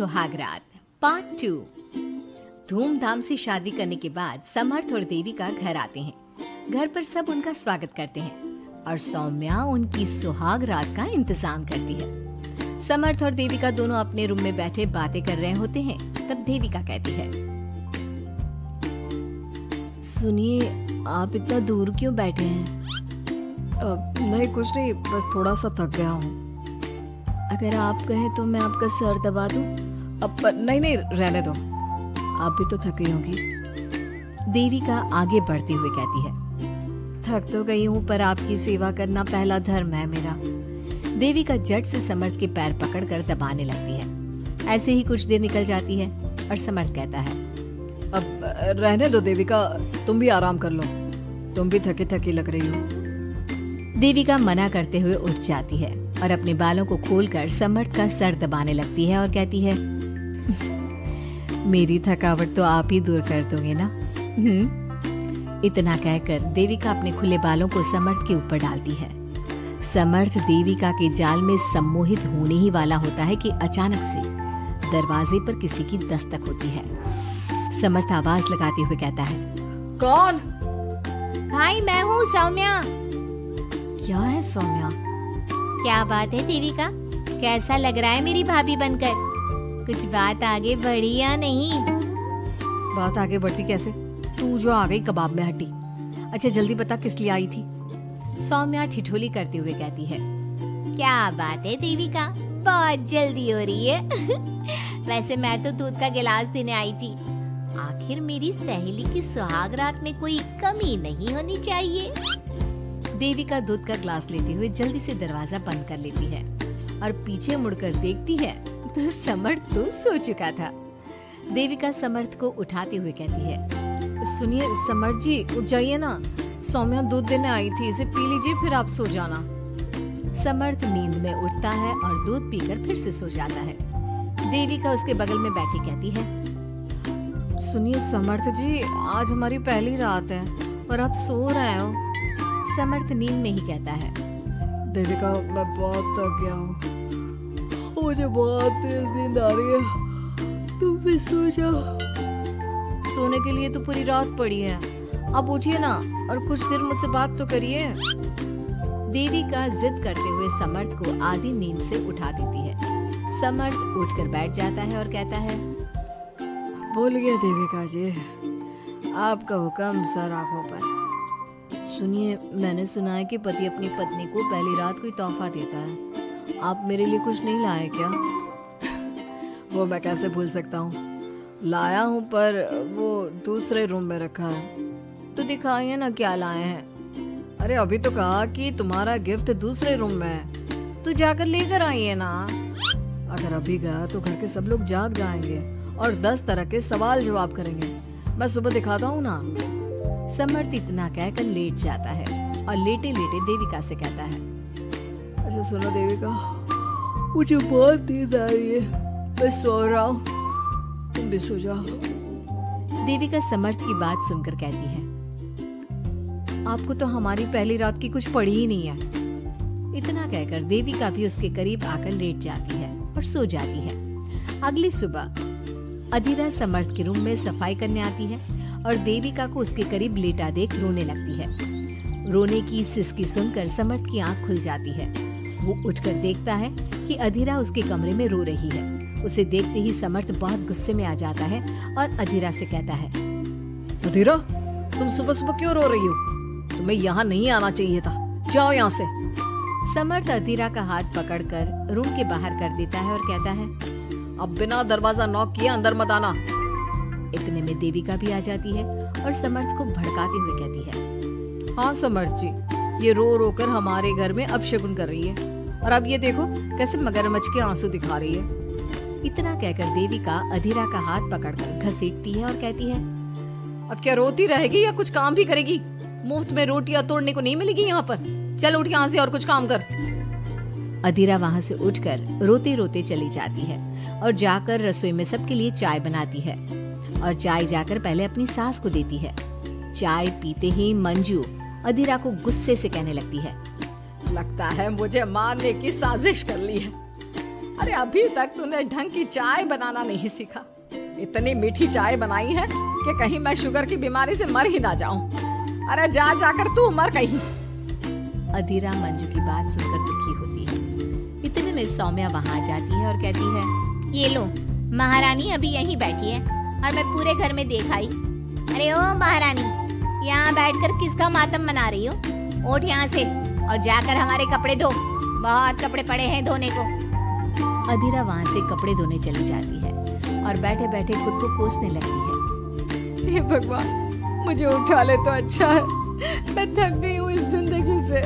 सुहाग रात पार्ट 2। धूमधाम से शादी करने के बाद समर्थ और देविका घर आते हैं। घर पर सब उनका स्वागत करते हैं और सौम्या उनकी सुहाग रात का इंतजाम करती है। समर्थ और देविका दोनों अपने रूम में बैठे बातें कर रहे होते हैं। तब देविका कहती है, सुनिए, आप इतना दूर क्यों बैठे हैं? नहीं, कुछ नहीं, बस थोड़ा सा थक गया हूँ। अगर आप कहें तो मैं आपका सर दबा दूं? नहीं, रहने दो, आप भी तो थकी होंगी। देविका आगे बढ़ते हुए कहती है, थक तो गई हूँ पर आपकी सेवा करना पहला धर्म है मेरा। देविका झट से समर्थ के पैर पकड़कर दबाने लगती है। ऐसे ही कुछ देर निकल जाती है और समर्थ कहता है, अब रहने दो देविका, तुम भी आराम कर लो, तुम भी थकी थकी लग रही हो। देविका मना करते हुए उठ जाती है और अपने बालों को खोलकर समर्थ का सर दबाने लगती है और कहती है, मेरी थकावट तो आप ही दूर कर दोगे ना? इतना कहकर देविका अपने खुले बालों को समर्थ के ऊपर डालती है। समर्थ देविका के जाल में सम्मोहित होने ही वाला होता है कि अचानक से दरवाजे पर किसी की दस्तक होती है। समर्थ आवाज लगाते हुए कहता है, कौन? भाई, मैं हूँ सौम्या। क्या है सौम्या? क्या बात है देविका, कैसा लग रहा है मेरी भाभी बनकर? कुछ बात आगे बढ़ी या नहीं? बात आगे बढ़ती कैसे? तू जो आ गई कबाब में हड्डी। अच्छा जल्दी बता, किस लिए आई थी? सौम्या ठिठोली करते हुए कहती है, क्या बात है देविका, बहुत जल्दी हो रही है। वैसे मैं तो दूध का गिलास देने आई थी। आखिर मेरी सहेली की सुहाग रात में कोई कमी नहीं होनी चाहिए। देविका दूध का ग्लास लेते हुए जल्दी से दरवाजा बंद कर लेती है और पीछे मुड़कर देखती है तो समर्थ तो सो चुका था। देविका समर्थ को उठाते हुए कहती है, सुनिए समर्थ जी, उठ जाइए ना, सौम्या दूध देने आई थी, इसे पी लीजिए फिर आप सो जाना। समर्थ नींद में उठता है और दूध पीकर फिर से सो जाता है। देविका उसके बगल में बैठी कहती है, सुनिए समर्थ जी, आज हमारी पहली रात है और आप सो रहे हो। समर्थ नींद में ही कहता है, देविका मैं बहुत थक गया हूँ, मुझे बहुत तेज नींद आ रही है, तुम भी सो जाओ। सोने के लिए तो पूरी रात पड़ी है, अब उठिए ना और कुछ देर मुझसे बात तो करिए। देविका जिद करते हुए समर्थ को आधी नींद से उठा देती है। समर्थ उठकर बैठ जाता है और कहता है, बोलिए देविका जी, आपका हुक्म सर आंखों पर। सुनिए, मैंने सुना है कि पति अपनी पत्नी को पहली रात कोई तोहफा देता है। आप मेरे लिए कुछ नहीं लाए क्या? वो मैं कैसे भूल सकता हूँ, लाया हूँ पर वो दूसरे रूम में रखा है। तो दिखाइए ना क्या लाए हैं। अरे अभी तो कहा कि तुम्हारा गिफ्ट दूसरे रूम में है, तो जाकर लेकर आइए ना। अगर अभी गया तो घर के सब लोग जाग जाएंगे और 10 तरह के सवाल जवाब करेंगे। मैं सुबह दिखाता हूँ ना। समर्थ इतना कहकर लेट जाता है और लेटे लेटे देविका से कहता है, अच्छा सुनो देविका, मुझे बहुत नींद आ रही है, मैं सो रहा हूँ, तुम भी सो जाओ। देविका समर्थ की बात सुनकर कहती है, आपको तो हमारी पहली रात की कुछ पड़ी ही नहीं है। इतना कहकर देविका भी उसके करीब आकर लेट जाती है और सो जाती है। अगली सुबह अधीरा समर्थ के रूम में सफाई करने आती है और देविका को उसके करीब लेटा देख रोने लगती है। रोने की सिसकी सुनकर समर्थ की आंख खुल जाती है। वो उठकर देखता है कि अधीरा उसके कमरे में रो रही है। उसे देखते ही समर्थ बहुत गुस्से में आ जाता है और अधीरा से कहता है, अधीरा, तुम सुबह सुबह क्यों रो रही हो? तुम्हें यहाँ नहीं आना चाहिए था, जाओ यहाँ से। समर्थ अधीरा का हाथ पकड़कर रूम के बाहर कर देता है और कहता है, अब बिना दरवाजा नॉक किए अंदर मत आना। इतने में देविका भी आ जाती है और समर्थ को भड़काते हुए कहती है, हाँ समर्थ जी, ये रो रो कर हमारे घर में अपशगुन कर रही है और अब ये देखो कैसे मगरमच्छ के आंसू दिखा रही है। इतना कहकर देविका अधीरा का हाथ पकड़कर घसीटती है और कहती है, अब क्या रोती रहेगी या कुछ काम भी करेगी? मुफ्त में रोटियां तोड़ने को नहीं मिलेगी यहाँ पर, चल उठ यहाँ से और कुछ काम कर। अधीरा वहाँ से उठकर रोते रोते चली जाती है और जाकर रसोई में सबके लिए चाय बनाती है और चाय जाकर पहले अपनी सास को देती है। चाय पीते ही मंजू अधीरा को गुस्से से कहने लगती है, लगता है मुझे मारने की साजिश कर ली है। अरे अभी तक तूने ढंग की चाय बनाना नहीं सीखा। इतनी मीठी चाय बनाई है कि कहीं मैं शुगर की बीमारी से मर ही ना जाऊं। अरे जा जाकर तू मर कहीं। अधीरा मंजू की बात सुनकर दुखी होती है। इतने में सौम्या वहां आ जाती है और कहती है, ये लो, महारानी अभी यहीं बैठी है और मैं पूरे घर में देख आई। अरे ओ महारानी, यहाँ बैठकर किसका मातम मना रही हो? उठ यहाँ से और जाकर हमारे कपड़े धो, बहुत कपड़े पड़े हैं धोने को। अधीरा वहां से कपड़े धोने चली जाती है और बैठे बैठे खुद को कोसने लगती है। हे भगवान, मुझे उठा ले तो अच्छा है, मैं थक गई हूँ इस जिंदगी से।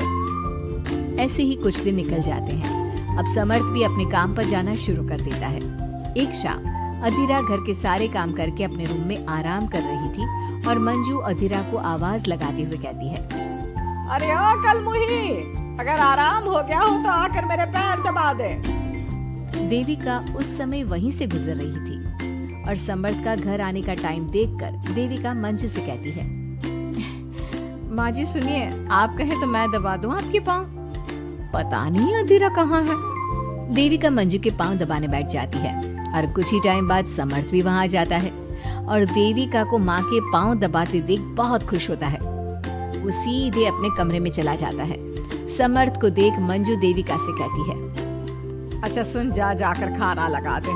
ऐसे ही कुछ दिन निकल जाते हैं। अब समर्थ भी अपने काम पर जाना शुरू कर देता है। एक शाम अधीरा घर के सारे काम करके अपने रूम में आराम कर रही थी और मंजू अधीरा को आवाज लगाते हुए कहती है, अरे ओ कलमुही, अगर आराम हो गया हो तो आकर मेरे पैर दबा दे। देविका उस समय वहीं से गुजर रही थी और समर्थ का घर आने का टाइम देखकर देविका मंजू से कहती है, माँ जी सुनिए, आप कहें तो मैं दबा दूं आपके पाँव। पता नहीं अधीरा कहाँ है। देविका मंजू के पांव दबाने बैठ जाती है और कुछ ही टाइम बाद समर्थ भी वहां आ जाता है और देविका को माँ के पांव दबाते देख बहुत खुश होता है। वो सीधे अपने कमरे में चला जाता है। समर्थ को देख मंजू देविका से कहती है, अच्छा सुन, जा जाकर खाना लगा दे।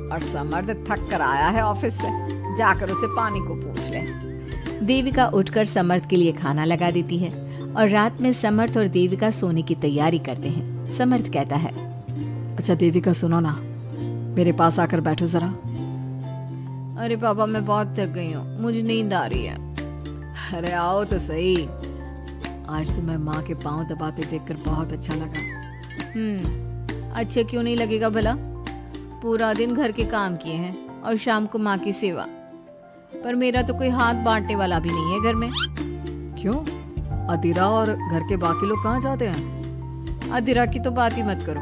और समर्थ थक कर आया है ऑफिस से, जाकर उसे पानी को पूछ ले। देविका उठकर समर्थ के लिए खाना लगा देती है और रात में समर्थ और देविका सोने की तैयारी करते हैं। समर्थ कहता है, अच्छा देविका सुनो ना, मेरे पास आकर बैठो जरा। अरे पापा, मैं बहुत थक गई हूँ, मुझे नींद आ रही है। अरे आओ तो सही, आज तुम्हें माँ के पाँव दबाते देखकर बहुत अच्छा लगा। अच्छा क्यों नहीं लगेगा भला? पूरा दिन घर के काम किए हैं और शाम को माँ की सेवा, पर मेरा तो कोई हाथ बांटने वाला भी नहीं है घर में। क्यों? अधीरा और घर के बाकी लोग कहाँ जाते हैं? अधीरा की तो बात ही मत करो,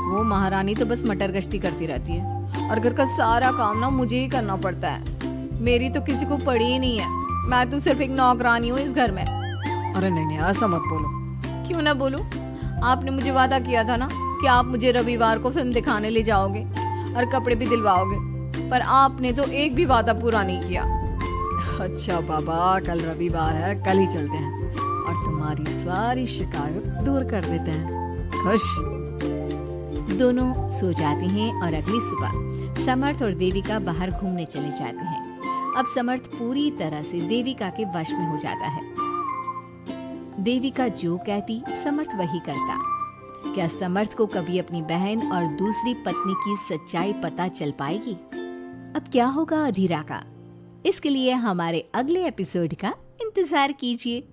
वो महारानी तो बस मटर गश्ती करती रहती है और घर का सारा काम ना मुझे ही करना पड़ता है। मेरी तो किसी को पड़ी ही नहीं है, मैं तो सिर्फ एक नौकरानी हूँ इस घर में। अरे नहीं, ऐसा मत बोलो। क्यों ना बोलूं? आपने मुझे वादा किया था ना कि आप मुझे रविवार को फिल्म दिखाने ले जाओगे और कपड़े भी दिलवाओगे, पर आपने तो एक भी वादा पूरा नहीं किया। अच्छा बाबा, कल रविवार है, कल ही चलते हैं और तुम्हारी सारी शिकायत दूर कर देते हैं। खुश? दोनों सो जाते हैं और अगली सुबह समर्थ और देविका बाहर घूमने चले जाते हैं। अब समर्थ पूरी तरह से देविका के वश में हो जाता है। देविका जो कहती समर्थ वही करता। क्या समर्थ को कभी अपनी बहन और दूसरी पत्नी की सच्चाई पता चल पाएगी? अब क्या होगा अधीरा का? इसके लिए हमारे अगले एपिसोड का इंतजार कीजिए।